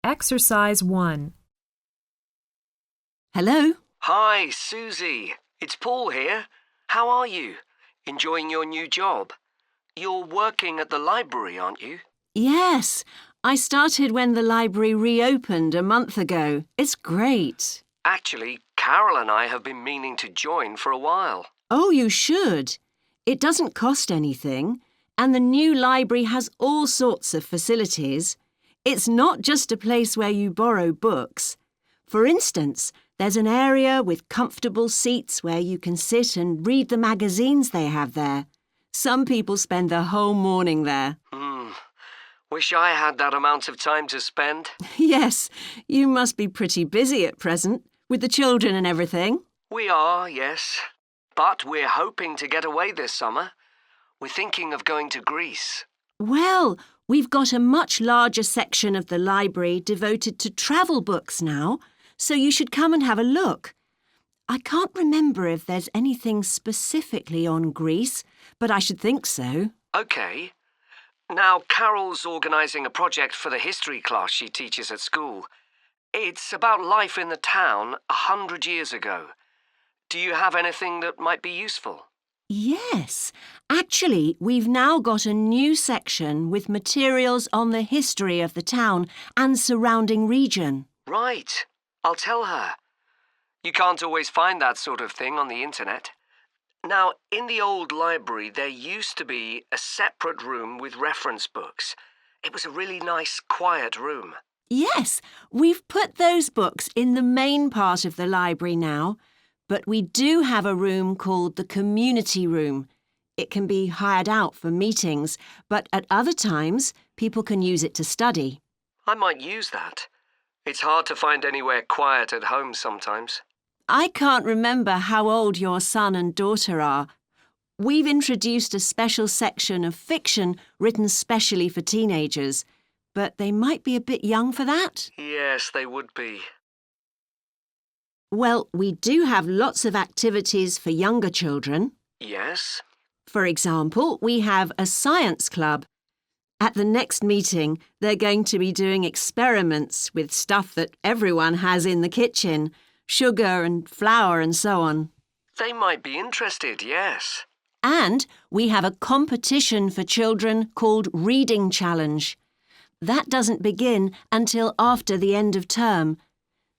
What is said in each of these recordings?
Exercise 1. Hello? Hi, Susie. It's Paul here. How are you? Enjoying your new job? You're working at the library, aren't you? Yes, I started when the library reopened a month ago. It's great. Actually, Carol and I have been meaning to join for a while. Oh, you should. It doesn't cost anything, and the new library has all sorts of facilities. It's not just a place where you borrow books. For instance, there's an area with comfortable seats where you can sit and read the magazines they have there. Some people spend the whole morning there. Wish I had that amount of time to spend. Yes, you must be pretty busy at present, with the children and everything. We are, yes. But we're hoping to get away this summer. We're thinking of going to Greece. Well, we've got a much larger section of the library devoted to travel books now, so you should come and have a look. I can't remember if there's anything specifically on Greece, but I should think so. OK. Now, Carol's organising a project for the history class she teaches at school. It's about life in the town 100 years ago. Do you have anything that might be useful? Yes. Actually, we've now got a new section with materials on the history of the town and surrounding region. Right. I'll tell her. You can't always find that sort of thing on the internet. Now, in the old library, there used to be a separate room with reference books. It was a really nice, quiet room. Yes, we've put those books in the main part of the library now, but we do have a room called the community room. It can be hired out for meetings, but at other times, people can use it to study. I might use that. It's hard to find anywhere quiet at home sometimes. I can't remember how old your son and daughter are. We've introduced a special section of fiction written specially for teenagers, but they might be a bit young for that. Yes, they would be. Well, we do have lots of activities for younger children. Yes? For example, we have a science club. At the next meeting, they're going to be doing experiments with stuff that everyone has in the kitchen. Sugar and flour and so on. They might be interested, yes. And we have a competition for children called Reading Challenge. That doesn't begin until after the end of term.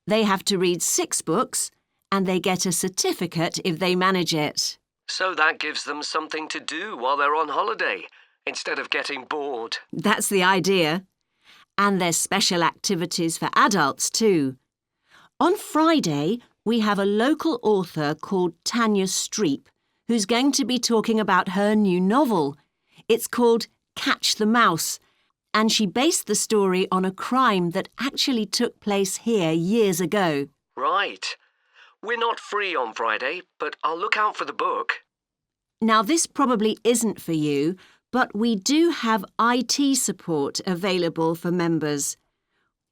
They have to read 6 books and they get a certificate if they manage it. So that gives them something to do while they're on holiday, instead of getting bored. That's the idea. And there's special activities for adults too. On Friday, we have a local author called Tanya Streep, who's going to be talking about her new novel. It's called Catch the Mouse, and she based the story on a crime that actually took place here years ago. Right. We're not free on Friday, but I'll look out for the book. Now, this probably isn't for you, but we do have IT support available for members.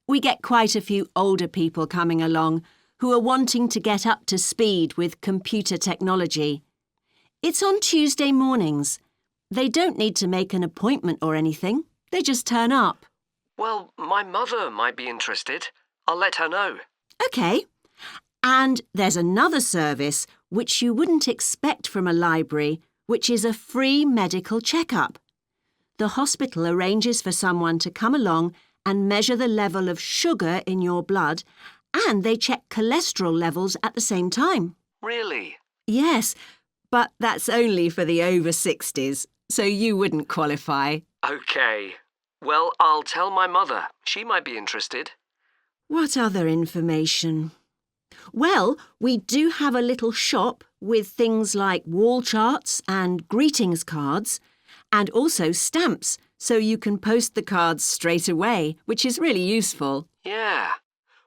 We get quite a few older people coming along who are wanting to get up to speed with computer technology. It's on Tuesday mornings. They don't need to make an appointment or anything. They just turn up. Well, my mother might be interested. I'll let her know. OK. And there's another service which you wouldn't expect from a library, which is a free medical checkup. The hospital arranges for someone to come along and measure the level of sugar in your blood, and they check cholesterol levels at the same time. Really? Yes, but that's only for the over 60s, so you wouldn't qualify. OK. Well, I'll tell my mother. She might be interested. What other information? Well, we do have a little shop with things like wall charts and greetings cards, and also stamps, so you can post the cards straight away, which is really useful. Yeah.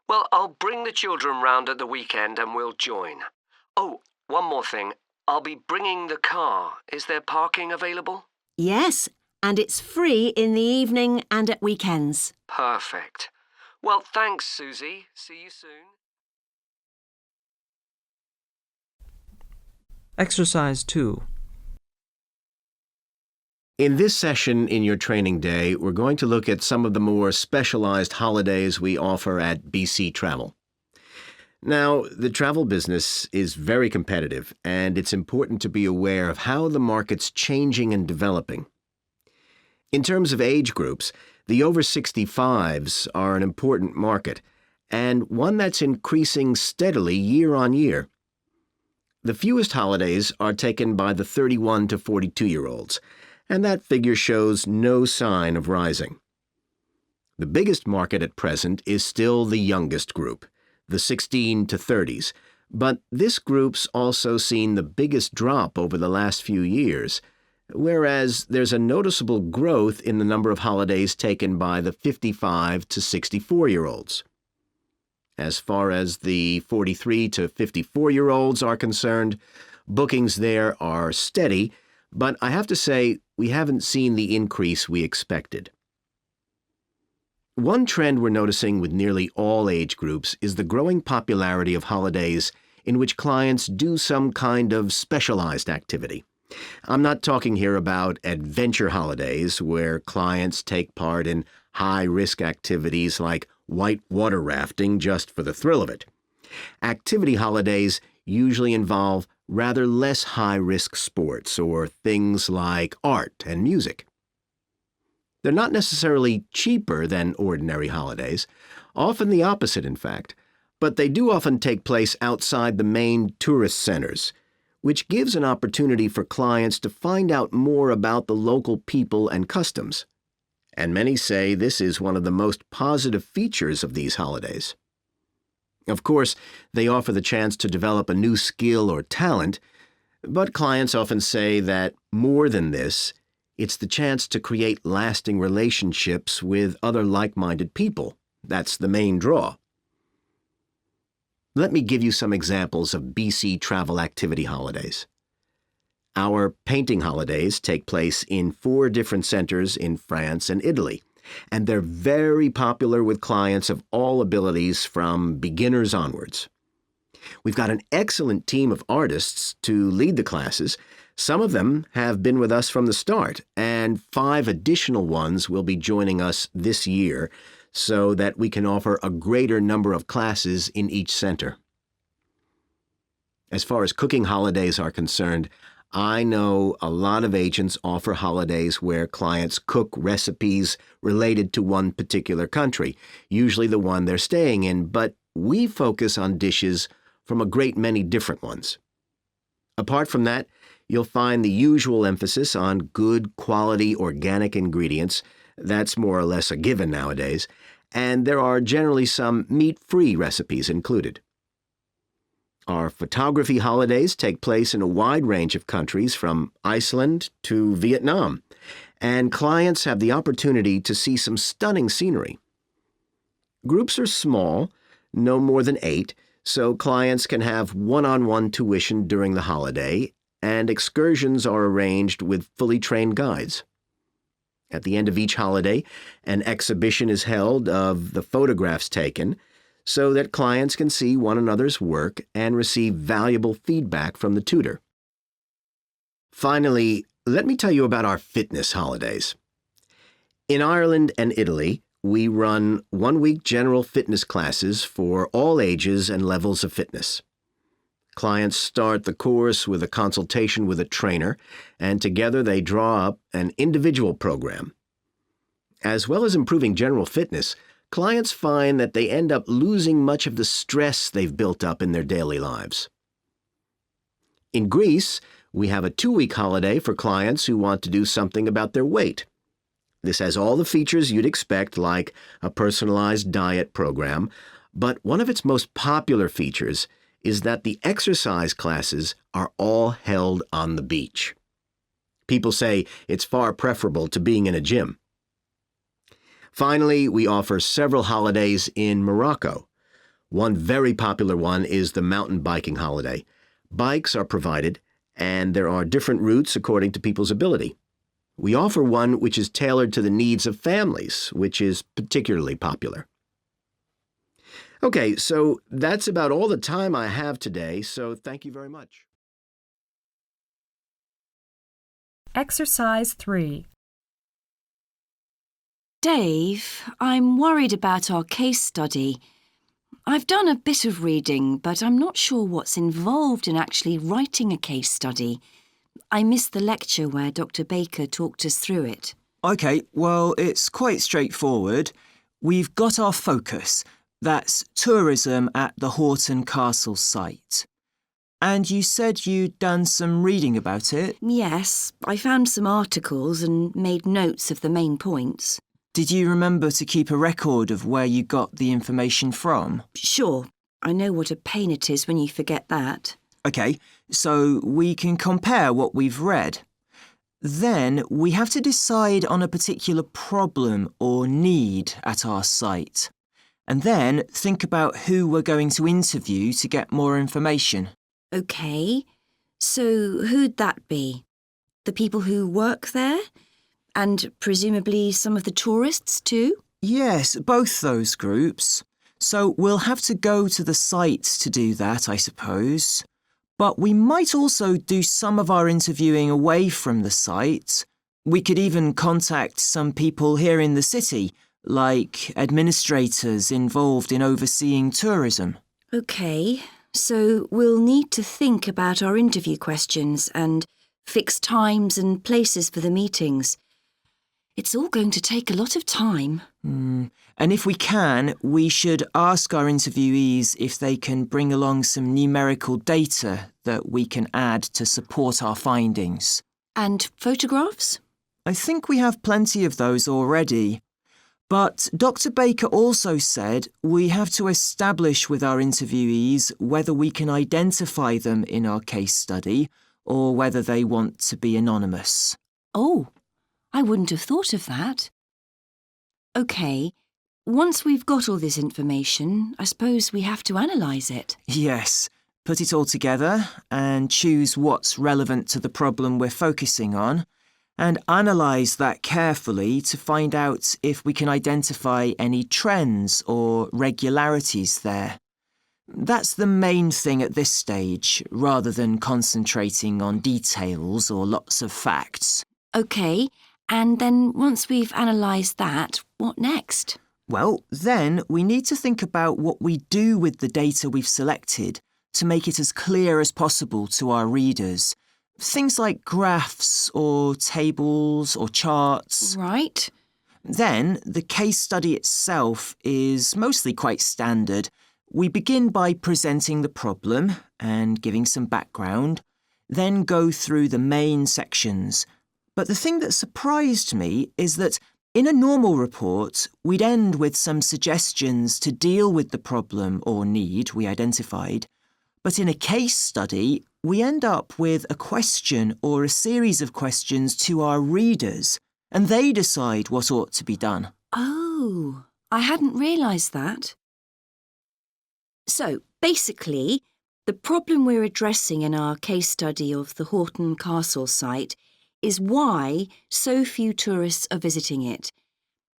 Well, I'll bring the children round at the weekend and we'll join. Oh, one more thing. I'll be bringing the car. Is there parking available? Yes, and it's free in the evening and at weekends. Perfect. Well, thanks, Susie. See you soon. Exercise 2. In this session in your training day, we're going to look at some of the more specialized holidays we offer at BC Travel. Now, the travel business is very competitive, and it's important to be aware of how the market's changing and developing. In terms of age groups, the over 65s are an important market, and one that's increasing steadily year on year. The fewest holidays are taken by the 31 to 42-year-olds, and that figure shows no sign of rising. The biggest market at present is still the youngest group, the 16 to 30s, but this group's also seen the biggest drop over the last few years, whereas there's a noticeable growth in the number of holidays taken by the 55 to 64-year-olds. As far as the 43 to 54-year-olds are concerned, bookings there are steady, but I have to say we haven't seen the increase we expected. One trend we're noticing with nearly all age groups is the growing popularity of holidays in which clients do some kind of specialized activity. I'm not talking here about adventure holidays where clients take part in high-risk activities like white water rafting just for the thrill of it. Activity holidays usually involve rather less high-risk sports or things like art and music. They're not necessarily cheaper than ordinary holidays, often the opposite in fact, but they do often take place outside the main tourist centers, which gives an opportunity for clients to find out more about the local people and customs. And many say this is one of the most positive features of these holidays. Of course, they offer the chance to develop a new skill or talent, but clients often say that more than this, it's the chance to create lasting relationships with other like-minded people. That's the main draw. Let me give you some examples of BC travel activity holidays. Our painting holidays take place in 4 different centers in France and Italy, and they're very popular with clients of all abilities from beginners onwards. We've got an excellent team of artists to lead the classes. Some of them have been with us from the start, and 5 additional ones will be joining us this year so that we can offer a greater number of classes in each center. As far as cooking holidays are concerned, I know a lot of agents offer holidays where clients cook recipes related to one particular country, usually the one they're staying in, but we focus on dishes from a great many different ones. Apart from that, you'll find the usual emphasis on good quality organic ingredients. That's more or less a given nowadays, and there are generally some meat-free recipes included. Our photography holidays take place in a wide range of countries from Iceland to Vietnam, and clients have the opportunity to see some stunning scenery. Groups are small, no more than 8, so clients can have one-on-one tuition during the holiday, and excursions are arranged with fully trained guides. At the end of each holiday, an exhibition is held of the photographs taken, so that clients can see one another's work and receive valuable feedback from the tutor. Finally, let me tell you about our fitness holidays. In Ireland and Italy, we run one-week general fitness classes for all ages and levels of fitness. Clients start the course with a consultation with a trainer, and together they draw up an individual program. As well as improving general fitness, clients find that they end up losing much of the stress they've built up in their daily lives. In Greece, we have a 2-week holiday for clients who want to do something about their weight. This has all the features you'd expect, like a personalized diet program, but one of its most popular features is that the exercise classes are all held on the beach. People say it's far preferable to being in a gym. Finally, we offer several holidays in Morocco. One very popular one is the mountain biking holiday. Bikes are provided, and there are different routes according to people's ability. We offer one which is tailored to the needs of families, which is particularly popular. Okay, so that's about all the time I have today, so thank you very much. Exercise 3. Dave, I'm worried about our case study. I've done a bit of reading, but I'm not sure what's involved in actually writing a case study. I missed the lecture where Dr. Baker talked us through it. OK, well, it's quite straightforward. We've got our focus. That's tourism at the Horton Castle site. And you said you'd done some reading about it? Yes, I found some articles and made notes of the main points. Did you remember to keep a record of where you got the information from? Sure, I know what a pain it is when you forget that. OK, so we can compare what we've read. Then we have to decide on a particular problem or need at our site. And then think about who we're going to interview to get more information. OK, so who'd that be? The people who work there? And presumably some of the tourists too? Yes, both those groups. So we'll have to go to the site to do that, I suppose. But we might also do some of our interviewing away from the site. We could even contact some people here in the city, like administrators involved in overseeing tourism. OK, so we'll need to think about our interview questions and fix times and places for the meetings. It's all going to take a lot of time. And if we can, we should ask our interviewees if they can bring along some numerical data that we can add to support our findings. And photographs? I think we have plenty of those already. But Dr. Baker also said we have to establish with our interviewees whether we can identify them in our case study or whether they want to be anonymous. Oh, I wouldn't have thought of that. OK, once we've got all this information, I suppose we have to analyse it. Yes, put it all together and choose what's relevant to the problem we're focusing on and analyse that carefully to find out if we can identify any trends or regularities there. That's the main thing at this stage, rather than concentrating on details or lots of facts. OK, and then once we've analysed that, what next? Well, then we need to think about what we do with the data we've selected to make it as clear as possible to our readers. Things like graphs or tables or charts. Right. Then the case study itself is mostly quite standard. We begin by presenting the problem and giving some background, then go through the main sections. But the thing that surprised me is that in a normal report, we'd end with some suggestions to deal with the problem or need we identified. But in a case study, we end up with a question or a series of questions to our readers, and they decide what ought to be done. Oh, I hadn't realised that. So, basically, the problem we're addressing in our case study of the Horton Castle site is why so few tourists are visiting it.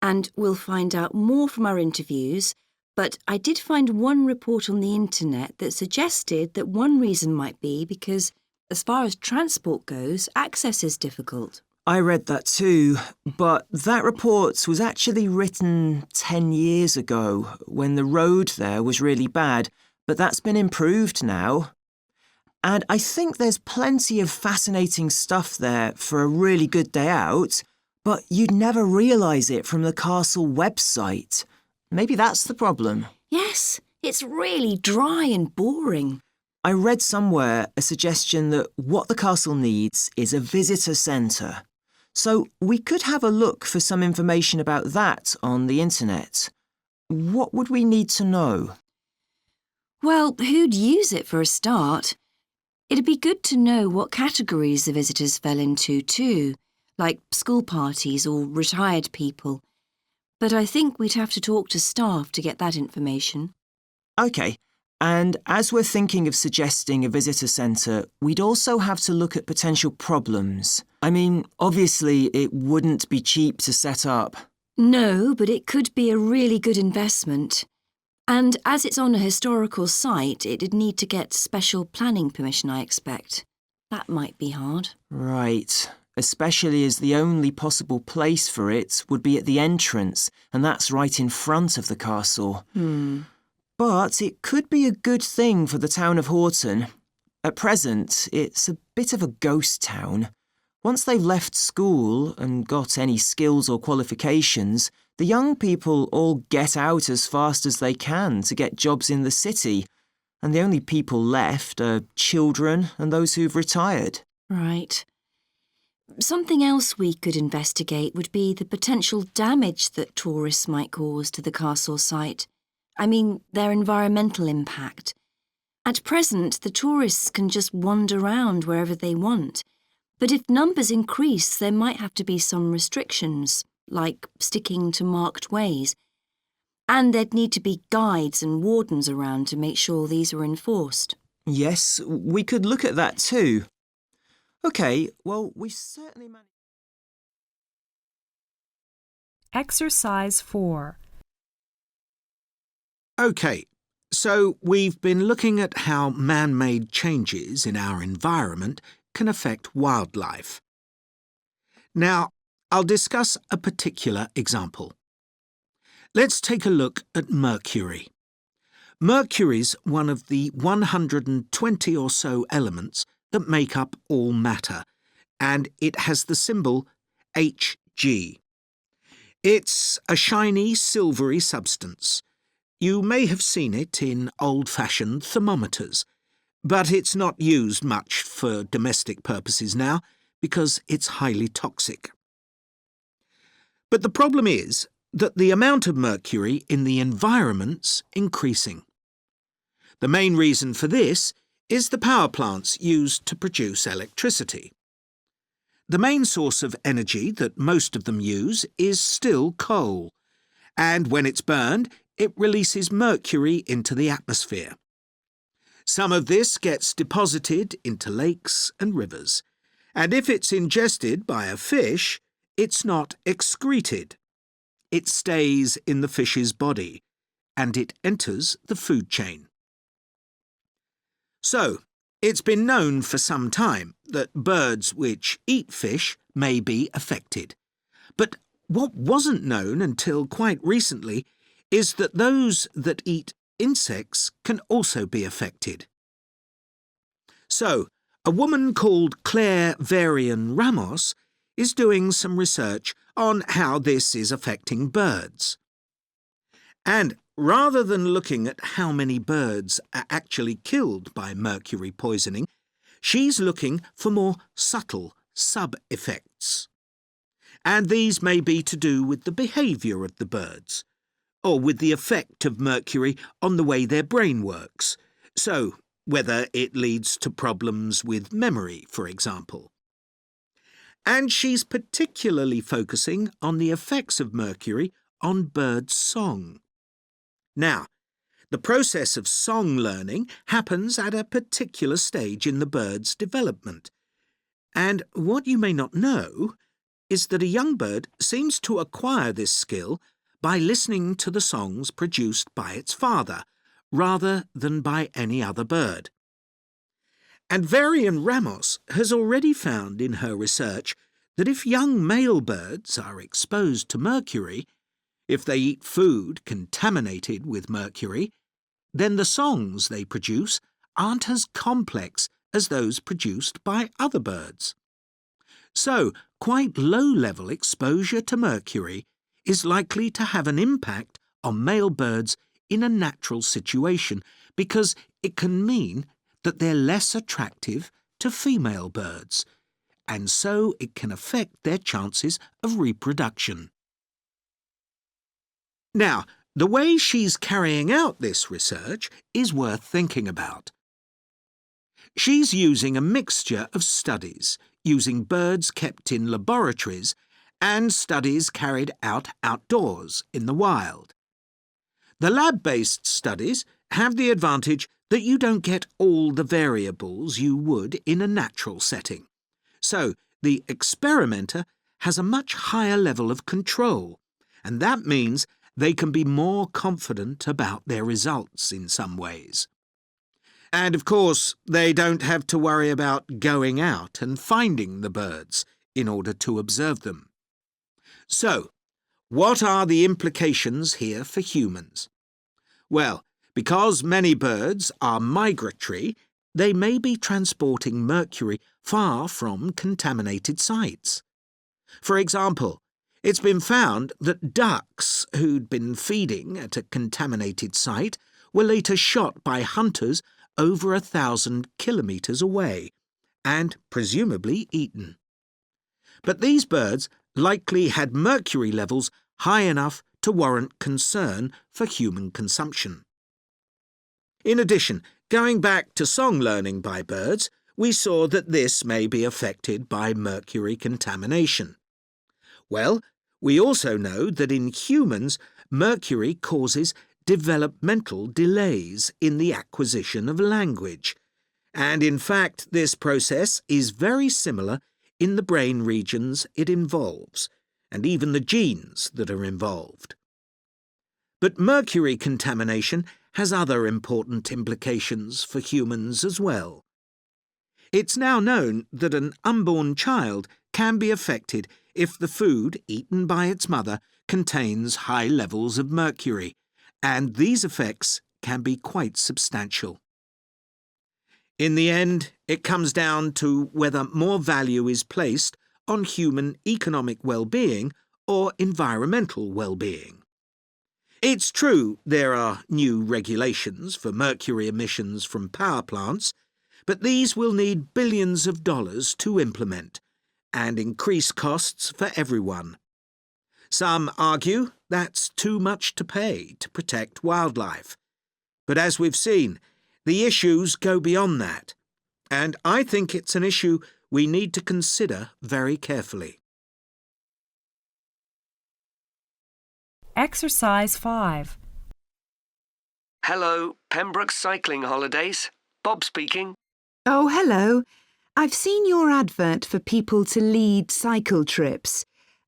And we'll find out more from our interviews, but I did find one report on the internet that suggested that one reason might be because, as far as transport goes, access is difficult. I read that too, but that report was actually written 10 years ago when the road there was really bad, but that's been improved now. And I think there's plenty of fascinating stuff there for a really good day out, but you'd never realise it from the castle website. Maybe that's the problem. Yes, it's really dry and boring. I read somewhere a suggestion that what the castle needs is a visitor centre. So we could have a look for some information about that on the internet. What would we need to know? Well, who'd use it for a start? It'd be good to know what categories the visitors fell into too, like school parties or retired people. But I think we'd have to talk to staff to get that information. OK, and as we're thinking of suggesting a visitor centre, we'd also have to look at potential problems. I mean, obviously it wouldn't be cheap to set up. No, but it could be a really good investment. And as it's on a historical site, it'd need to get special planning permission, I expect. That might be hard. Right. especially as the only possible place for it would be at the entrance, and that's right in front of the castle. But it could be a good thing for the town of Horton. At present, it's a bit of a ghost town. Once they've left school and got any skills or qualifications, the young people all get out as fast as they can to get jobs in the city, and the only people left are children and those who've retired. Right. Something else we could investigate would be the potential damage that tourists might cause to the castle site. I mean, their environmental impact. At present, the tourists can just wander around wherever they want. But if numbers increase, there might have to be some restrictions, like sticking to marked ways. And there'd need to be guides and wardens around to make sure these are enforced. Yes, we could look at that too. OK, well, we certainly managed... Exercise 4. OK, so we've been looking at how man-made changes in our environment can affect wildlife. Now, I'll discuss a particular example. Let's take a look at mercury. Mercury's one of the 120 or so elements that make up all matter, and it has the symbol Hg. It's a shiny, silvery substance. You may have seen it in old-fashioned thermometers, but it's not used much for domestic purposes now because it's highly toxic. But the problem is that the amount of mercury in the environment's increasing. The main reason for this is the power plants used to produce electricity. The main source of energy that most of them use is still coal, and when it's burned, it releases mercury into the atmosphere. Some of this gets deposited into lakes and rivers, and if it's ingested by a fish, it's not excreted. It stays in the fish's body, and it enters the food chain. So, it's been known for some time that birds which eat fish may be affected. But what wasn't known until quite recently is that those that eat insects can also be affected. So, a woman called Claire Varian Ramos is doing some research on how this is affecting birds. And rather than looking at how many birds are actually killed by mercury poisoning, she's looking for more subtle sub-effects. And these may be to do with the behaviour of the birds, or with the effect of mercury on the way their brain works, so whether it leads to problems with memory, for example. And she's particularly focusing on the effects of mercury on bird song. Now, the process of song learning happens at a particular stage in the bird's development. And what you may not know is that a young bird seems to acquire this skill by listening to the songs produced by its father, rather than by any other bird. And Varian Ramos has already found in her research that if young male birds are exposed to mercury, if they eat food contaminated with mercury, then the songs they produce aren't as complex as those produced by other birds. So, quite low-level exposure to mercury is likely to have an impact on male birds in a natural situation because it can mean that they're less attractive to female birds, and so it can affect their chances of reproduction. Now, the way she's carrying out this research is worth thinking about. She's using a mixture of studies, using birds kept in laboratories and studies carried out outdoors in the wild. The lab-based studies have the advantage that you don't get all the variables you would in a natural setting. So, the experimenter has a much higher level of control, and that means they can be more confident about their results in some ways. And of course, they don't have to worry about going out and finding the birds in order to observe them. So, what are the implications here for humans? Well, because many birds are migratory, they may be transporting mercury far from contaminated sites. For example, it's been found that ducks who'd been feeding at a contaminated site were later shot by hunters over 1,000 kilometres away and presumably eaten. But these birds likely had mercury levels high enough to warrant concern for human consumption. In addition, going back to song learning by birds, we saw that this may be affected by mercury contamination. Well, we also know that in humans, mercury causes developmental delays in the acquisition of language. And in fact, this process is very similar in the brain regions it involves, and even the genes that are involved. But mercury contamination has other important implications for humans as well. It's now known that an unborn child can be affected if the food eaten by its mother contains high levels of mercury, and these effects can be quite substantial. In the end, it comes down to whether more value is placed on human economic well-being or environmental well-being. It's true there are new regulations for mercury emissions from power plants, but these will need billions of dollars to implement and increase costs for everyone. Some argue that's too much to pay to protect wildlife. But as we've seen, the issues go beyond that, and I think it's an issue we need to consider very carefully. Exercise 5. Hello, Pembroke Cycling Holidays. Bob speaking. Oh, hello. I've seen your advert for people to lead cycle trips.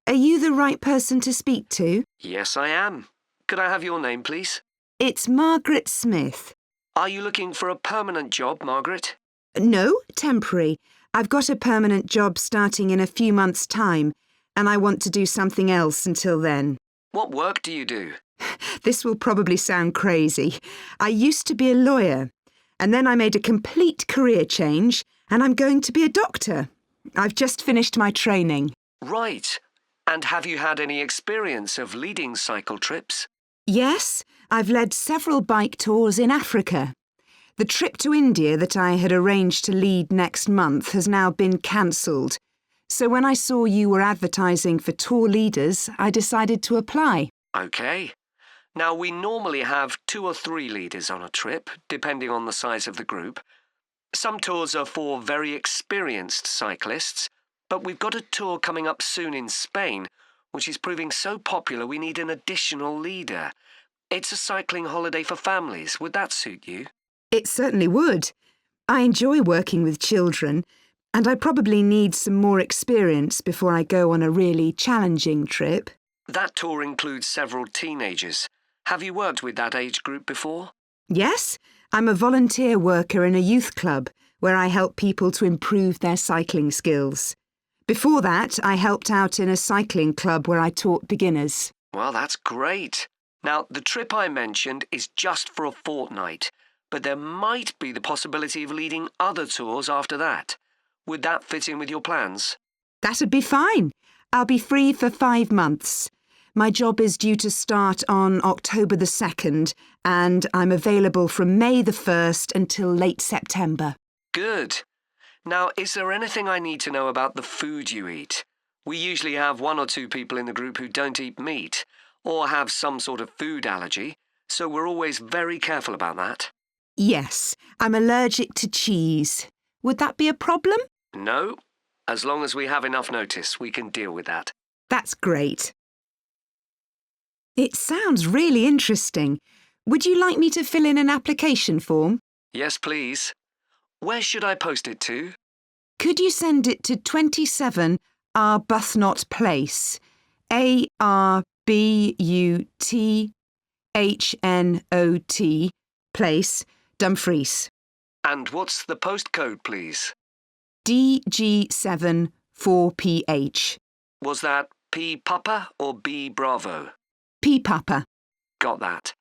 Are you the right person to speak to? Yes, I am. Could I have your name, please? It's Margaret Smith. Are you looking for a permanent job, Margaret? No, temporary. I've got a permanent job starting in a few months' time, and I want to do something else until then. What work do you do? This will probably sound crazy. I used to be a lawyer, and then I made a complete career change, and I'm going to be a doctor. I've just finished my training. Right. And have you had any experience of leading cycle trips? Yes, I've led several bike tours in Africa. The trip to India that I had arranged to lead next month has now been cancelled. So when I saw you were advertising for tour leaders, I decided to apply. OK. Now, we normally have 2 or 3 leaders on a trip, depending on the size of the group. Some tours are for very experienced cyclists, but we've got a tour coming up soon in Spain, which is proving so popular we need an additional leader. It's a cycling holiday for families. Would that suit you? It certainly would. I enjoy working with children, and I probably need some more experience before I go on a really challenging trip. That tour includes several teenagers. Have you worked with that age group before? Yes, I'm a volunteer worker in a youth club where I help people to improve their cycling skills. Before that, I helped out in a cycling club where I taught beginners. Well, that's great. Now, the trip I mentioned is just for a fortnight, but there might be the possibility of leading other tours after that. Would that fit in with your plans? That'd be fine. I'll be free for 5 months. My job is due to start on October the 2nd, and I'm available from May the 1st until late September. Good. Now, is there anything I need to know about the food you eat? We usually have 1 or 2 people in the group who don't eat meat or have some sort of food allergy, so we're always very careful about that. Yes, I'm allergic to cheese. Would that be a problem? No. As long as we have enough notice, we can deal with that. That's great. It sounds really interesting. Would you like me to fill in an application form? Yes, please. Where should I post it to? Could you send it to 27 Arbuthnot Place, Arbuthnot Place, Dumfries? And what's the postcode, please? DG7 4PH. Was that P Papa or B Bravo? P Papa. Got that.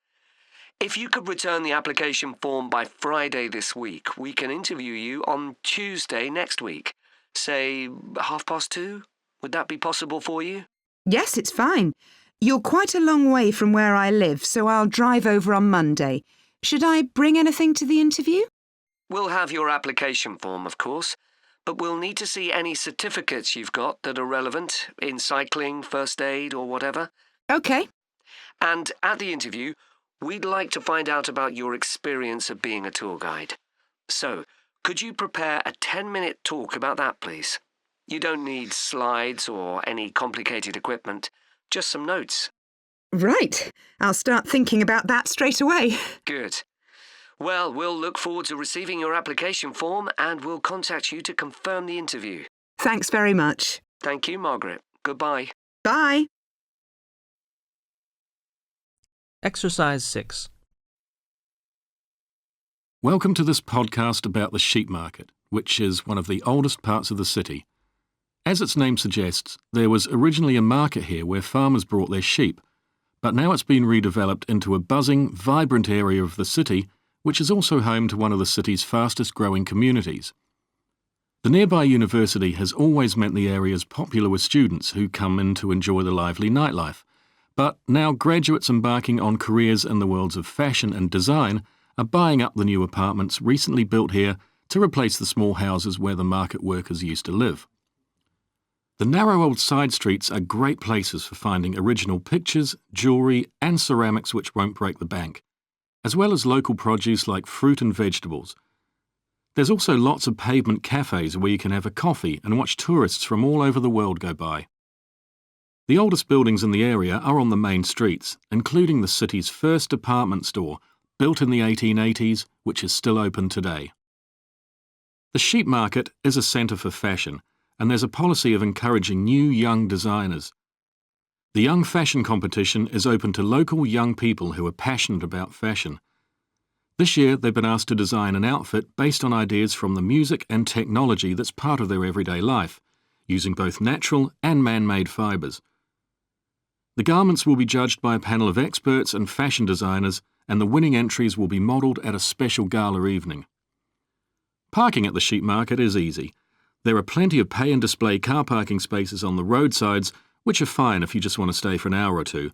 If you could return the application form by Friday this week, we can interview you on Tuesday next week. Say 2:30? Would that be possible for you? Yes, it's fine. You're quite a long way from where I live, so I'll drive over on Monday. Should I bring anything to the interview? We'll have your application form, of course, but we'll need to see any certificates you've got that are relevant in cycling, first aid, or whatever. OK. And at the interview, we'd like to find out about your experience of being a tour guide. So, could you prepare a 10-minute talk about that, please? You don't need slides or any complicated equipment, just some notes. Right. I'll start thinking about that straight away. Good. Well, we'll look forward to receiving your application form and we'll contact you to confirm the interview. Thanks very much. Thank you, Margaret. Goodbye. Bye. Exercise 6. Welcome to this podcast about the sheep market, which is one of the oldest parts of the city. As its name suggests, there was originally a market here where farmers brought their sheep, but now it's been redeveloped into a buzzing, vibrant area of the city, which is also home to one of the city's fastest growing communities. The nearby university has always meant the area's popular with students who come in to enjoy the lively nightlife. But now graduates embarking on careers in the worlds of fashion and design are buying up the new apartments recently built here to replace the small houses where the market workers used to live. The narrow old side streets are great places for finding original pictures, jewellery and ceramics which won't break the bank, as well as local produce like fruit and vegetables. There's also lots of pavement cafes where you can have a coffee and watch tourists from all over the world go by. The oldest buildings in the area are on the main streets, including the city's first department store, built in the 1880s, which is still open today. The sheep market is a centre for fashion, and there's a policy of encouraging new young designers. The Young Fashion Competition is open to local young people who are passionate about fashion. This year they've been asked to design an outfit based on ideas from the music and technology that's part of their everyday life, using both natural and man-made fibres. The garments will be judged by a panel of experts and fashion designers, and the winning entries will be modelled at a special gala evening. Parking at the sheep market is easy. There are plenty of pay and display car parking spaces on the roadsides, which are fine if you just want to stay for an hour or two.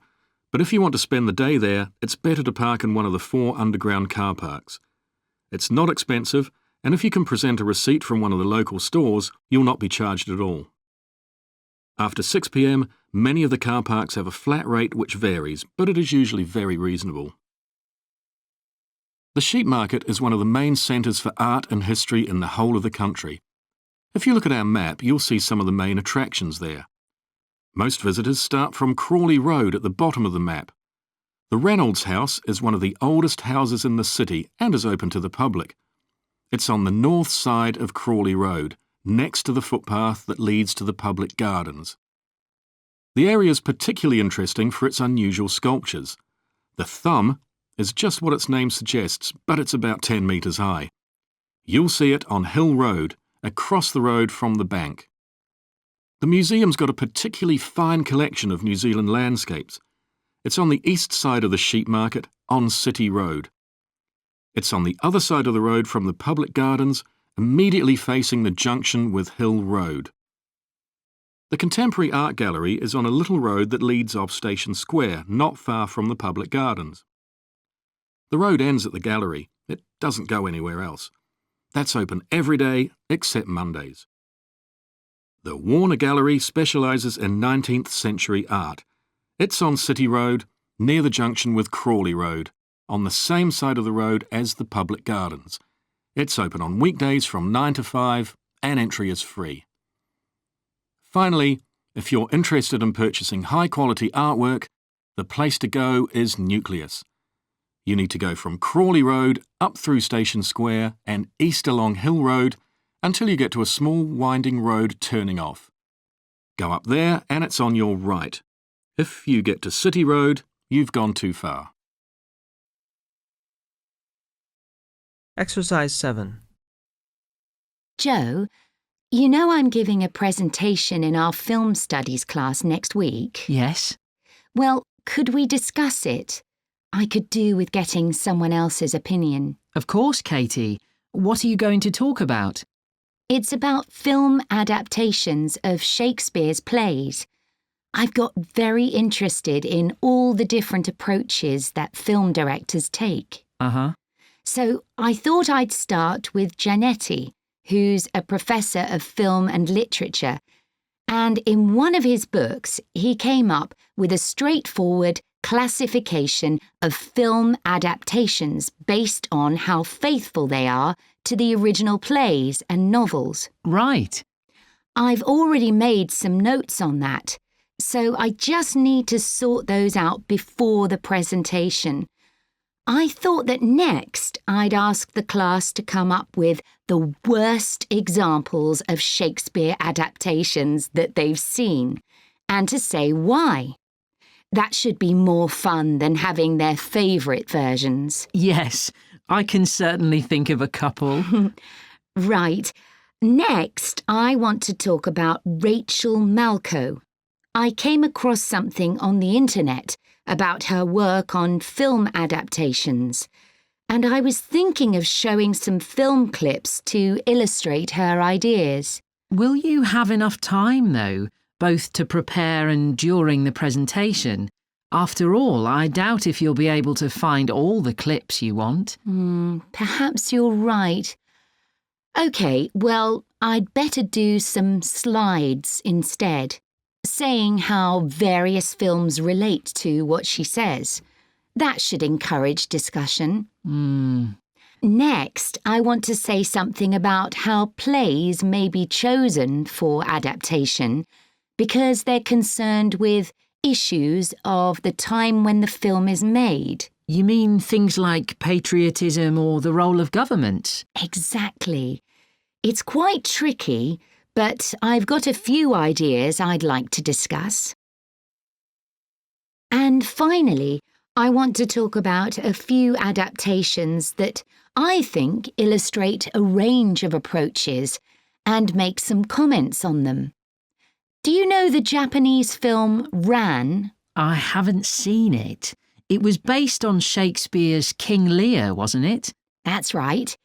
But if you want to spend the day there, it's better to park in one of the 4 underground car parks. It's not expensive, and if you can present a receipt from one of the local stores, you'll not be charged at all. After 6 p.m, many of the car parks have a flat rate which varies, but it is usually very reasonable. The sheep market is one of the main centres for art and history in the whole of the country. If you look at our map, you'll see some of the main attractions there. Most visitors start from Crawley Road at the bottom of the map. The Reynolds House is one of the oldest houses in the city and is open to the public. It's on the north side of Crawley Road, next to the footpath that leads to the public gardens. The area is particularly interesting for its unusual sculptures. The thumb is just what its name suggests, but it's about 10 metres high. You'll see it on Hill Road, across the road from the bank. The museum's got a particularly fine collection of New Zealand landscapes. It's on the east side of the sheep market, on City Road. It's on the other side of the road from the public gardens, immediately facing the junction with Hill Road. The Contemporary Art Gallery is on a little road that leads off Station Square, not far from the public gardens. The road ends at the gallery. It doesn't go anywhere else. That's open every day except Mondays. The Warner Gallery specialises in 19th century art. It's on City Road, near the junction with Crawley Road, on the same side of the road as the public gardens. It's open on weekdays from 9 to 5 and entry is free. Finally, if you're interested in purchasing high-quality artwork, the place to go is Nucleus. You need to go from Crawley Road up through Station Square and east along Hill Road until you get to a small winding road turning off. Go up there and it's on your right. If you get to City Road, you've gone too far. Exercise 7. Joe, You know I'm giving a presentation in our film studies class next week? Yes. Well, could we discuss it? I could do with getting someone else's opinion. Of course, Katie. What are you going to talk about? It's about film adaptations of Shakespeare's plays. I've got very interested in all the different approaches that film directors take. Uh-huh. So I thought I'd start with Giannetti, who's a professor of film and literature, and in one of his books he came up with a straightforward classification of film adaptations based on how faithful they are to the original plays and novels. Right. I've already made some notes on that, so I just need to sort those out before the presentation. I thought that next I'd ask the class to come up with the worst examples of Shakespeare adaptations that they've seen, and to say why. That should be more fun than having their favourite versions. Yes, I can certainly think of a couple. Right. Next, I want to talk about Rachel Malco. I came across something on the internet about her work on film adaptations, and I was thinking of showing some film clips to illustrate her ideas. Will you have enough time, though, both to prepare and during the presentation? After all, I doubt if you'll be able to find all the clips you want. Perhaps you're right. OK, well, I'd better do some slides instead, saying how various films relate to what she says. That should encourage discussion. Next, I want to say something about how plays may be chosen for adaptation because they're concerned with issues of the time when the film is made. You mean things like patriotism or the role of government? Exactly. It's quite tricky, but I've got a few ideas I'd like to discuss. And finally, I want to talk about a few adaptations that I think illustrate a range of approaches and make some comments on them. Do you know the Japanese film Ran? I haven't seen it. It was based on Shakespeare's King Lear, wasn't it? That's right.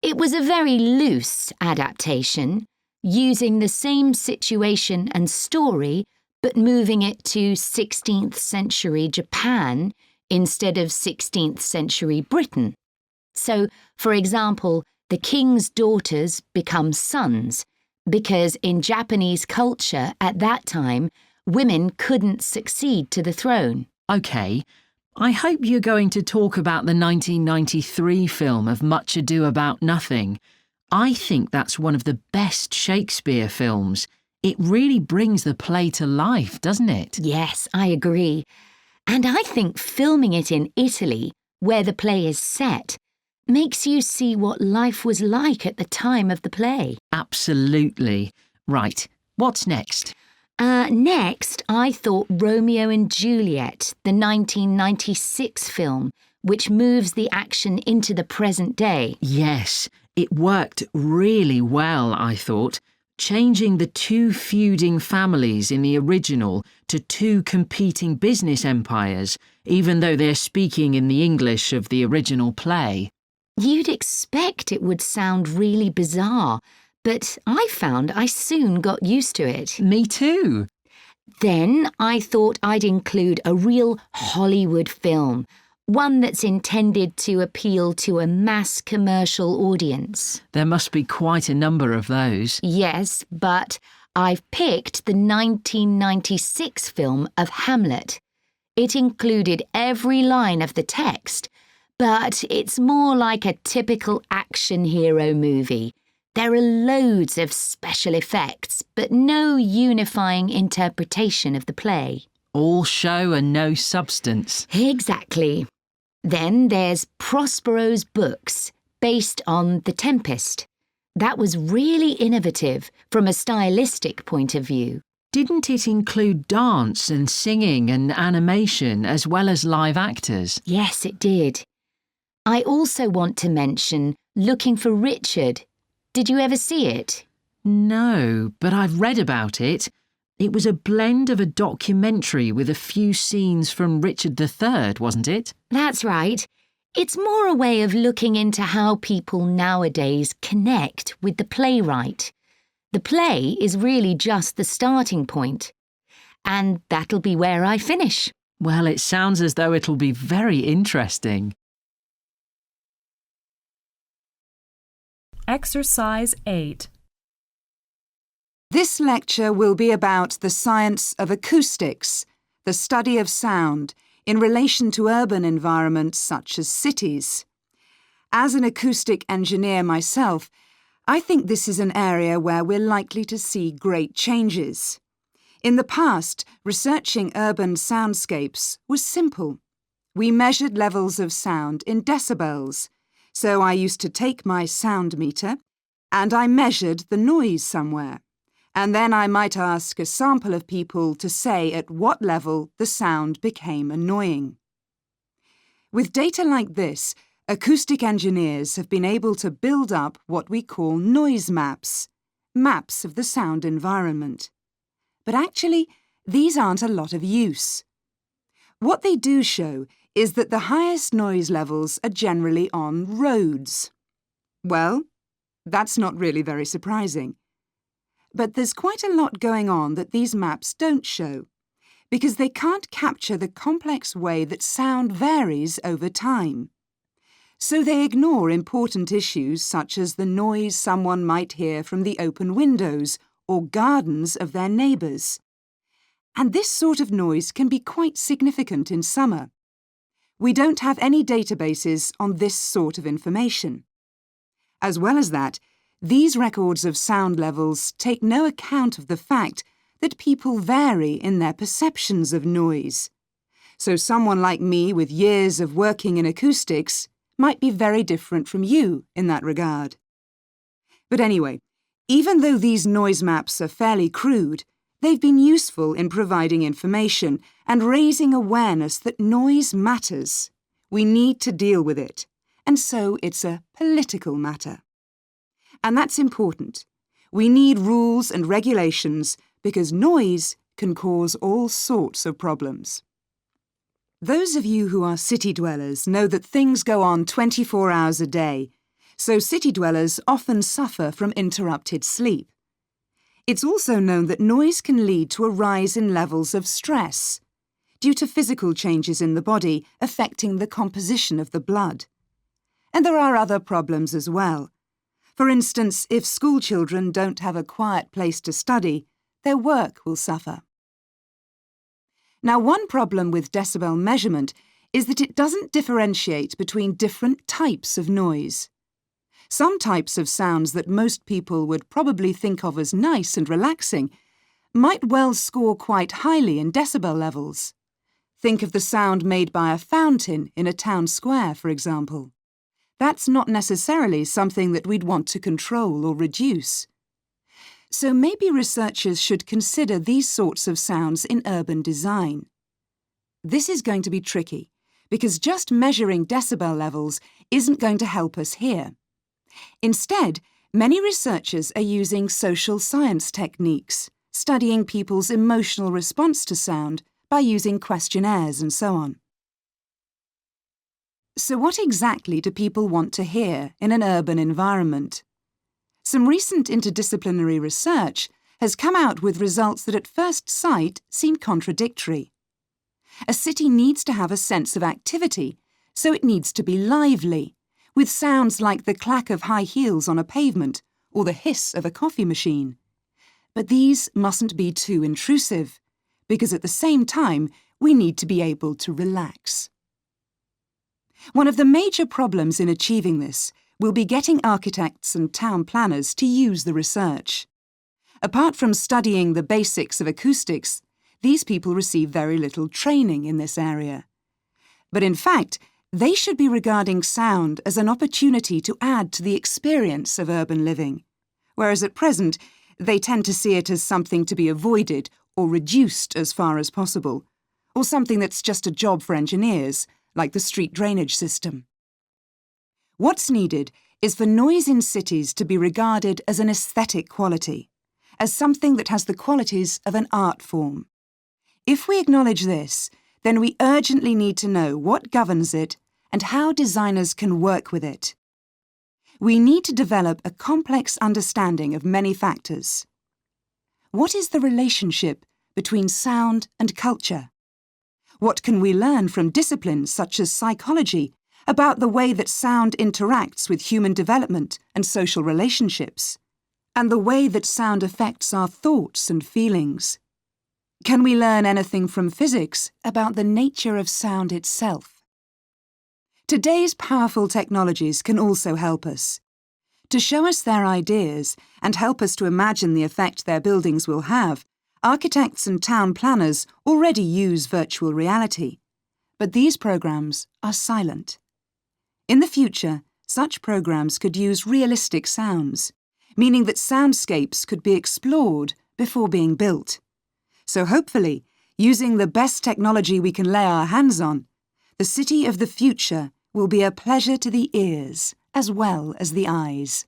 It was a very loose adaptation, using the same situation and story, but moving it to 16th century Japan instead of 16th century Britain. So, for example, the king's daughters become sons, because in Japanese culture at that time, women couldn't succeed to the throne. OK. I hope you're going to talk about the 1993 film of Much Ado About Nothing. I think that's one of the best Shakespeare films. It really brings the play to life, doesn't it? Yes, I agree. And I think filming it in Italy, where the play is set, makes you see what life was like at the time of the play. Absolutely. Right. What's next? Next, I thought Romeo and Juliet, the 1996 film, which moves the action into the present day. Yes, it worked really well, I thought, changing the two feuding families in the original to two competing business empires, even though they're speaking in the English of the original play. You'd expect it would sound really bizarre, but I found I soon got used to it. Me too. Then I thought I'd include a real Hollywood film, one that's intended to appeal to a mass commercial audience. There must be quite a number of those. Yes, but I've picked the 1996 film of Hamlet. It included every line of the text, but it's more like a typical action hero movie. There are loads of special effects, but no unifying interpretation of the play. All show and no substance. Exactly. Then there's Prospero's books, based on The Tempest. That was really innovative from a stylistic point of view. Didn't it include dance and singing and animation as well as live actors? Yes, it did. I also want to mention Looking for Richard. Did you ever see it? No, but I've read about it. It was a blend of a documentary with a few scenes from Richard III, wasn't it? That's right. It's more a way of looking into how people nowadays connect with the playwright. The play is really just the starting point. And that'll be where I finish. Well, it sounds as though it'll be very interesting. Exercise 8. This lecture will be about the science of acoustics, the study of sound, in relation to urban environments such as cities. As an acoustic engineer myself, I think this is an area where we're likely to see great changes. In the past, researching urban soundscapes was simple. We measured levels of sound in decibels, so I used to take my sound meter and I measured the noise somewhere. And then I might ask a sample of people to say at what level the sound became annoying. With data like this, acoustic engineers have been able to build up what we call noise maps, maps of the sound environment. But actually, these aren't a lot of use. What they do show is that the highest noise levels are generally on roads. Well, that's not really very surprising. But there's quite a lot going on that these maps don't show, because they can't capture the complex way that sound varies over time. So they ignore important issues such as the noise someone might hear from the open windows or gardens of their neighbours. And this sort of noise can be quite significant in summer. We don't have any databases on this sort of information. As well as that, these records of sound levels take no account of the fact that people vary in their perceptions of noise. So someone like me with years of working in acoustics might be very different from you in that regard. But anyway, even though these noise maps are fairly crude, they've been useful in providing information and raising awareness that noise matters. We need to deal with it, and so it's a political matter. And that's important. We need rules and regulations because noise can cause all sorts of problems. Those of you who are city dwellers know that things go on 24 hours a day, so city dwellers often suffer from interrupted sleep. It's also known that noise can lead to a rise in levels of stress due to physical changes in the body affecting the composition of the blood. And there are other problems as well. For instance, if school children don't have a quiet place to study, their work will suffer. Now, one problem with decibel measurement is that it doesn't differentiate between different types of noise. Some types of sounds that most people would probably think of as nice and relaxing might well score quite highly in decibel levels. Think of the sound made by a fountain in a town square, for example. That's not necessarily something that we'd want to control or reduce. So maybe researchers should consider these sorts of sounds in urban design. This is going to be tricky, because just measuring decibel levels isn't going to help us here. Instead, many researchers are using social science techniques, studying people's emotional response to sound by using questionnaires and so on. So what exactly do people want to hear in an urban environment? Some recent interdisciplinary research has come out with results that at first sight seem contradictory. A city needs to have a sense of activity, so it needs to be lively, with sounds like the clack of high heels on a pavement or the hiss of a coffee machine. But these mustn't be too intrusive, because at the same time we need to be able to relax. One of the major problems in achieving this will be getting architects and town planners to use the research. Apart from studying the basics of acoustics, these people receive very little training in this area. But in fact, they should be regarding sound as an opportunity to add to the experience of urban living, whereas at present they tend to see it as something to be avoided or reduced as far as possible, or something that's just a job for engineers, like the street drainage system. What's needed is for noise in cities to be regarded as an aesthetic quality, as something that has the qualities of an art form. If we acknowledge this, then we urgently need to know what governs it and how designers can work with it. We need to develop a complex understanding of many factors. What is the relationship between sound and culture? What can we learn from disciplines such as psychology about the way that sound interacts with human development and social relationships, and the way that sound affects our thoughts and feelings? Can we learn anything from physics about the nature of sound itself? Today's powerful technologies can also help us. To show us their ideas and help us to imagine the effect their buildings will have, architects and town planners already use virtual reality. But these programs are silent. In the future, such programs could use realistic sounds, meaning that soundscapes could be explored before being built. So hopefully, using the best technology we can lay our hands on, the city of the future will be a pleasure to the ears as well as the eyes.